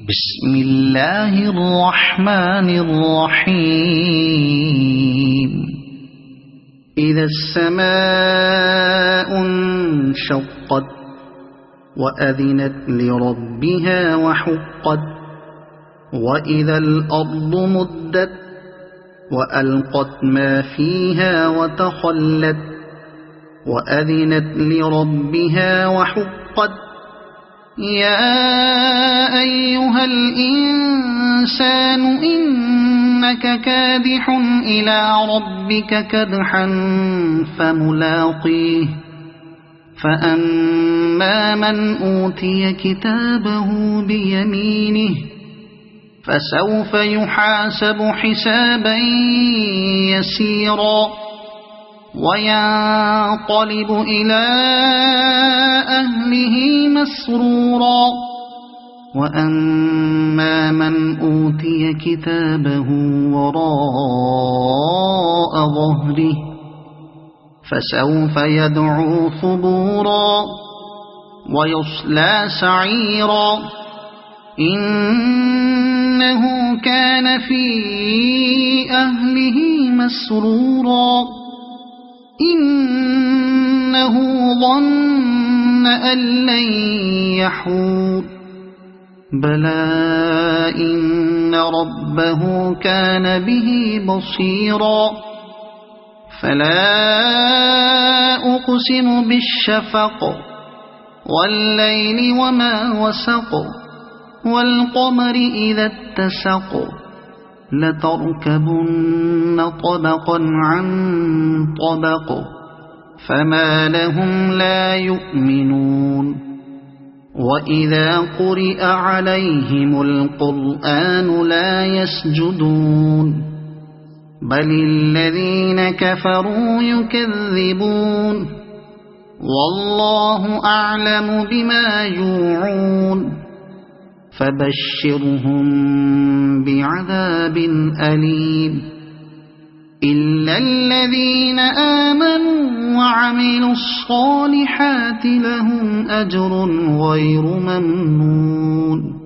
بسم الله الرحمن الرحيم إذا السماء انشقت وأذنت لربها وحقت وإذا الأرض مدت وألقت ما فيها وتخلت وأذنت لربها وحقت يا أيها الإنسان إنك كادح إلى ربك كدحا فملاقيه فأما من أوتي كتابه بيمينه فسوف يحاسب حسابا يسيرا وينقلب إلى أهله مسرورا وأما من أوتي كتابه وراء ظهره فسوف يدعو ثبورا ويصلى سعيرا إنه كان في أهله مسرورا إنه ظن أن لن يحور بلى إن ربه كان به بصيرا فلا أقسم بالشفق والليل وما وسق والقمر إذا اتسق لتركبن طبقا عن طبق فما لهم لا يؤمنون وإذا قرئ عليهم القرآن لا يسجدون بل الذين كفروا يكذبون والله أعلم بما يوعون فبشرهم بعذاب أليم إلا الذين آمنوا وعملوا الصالحات لهم أجر غير ممنون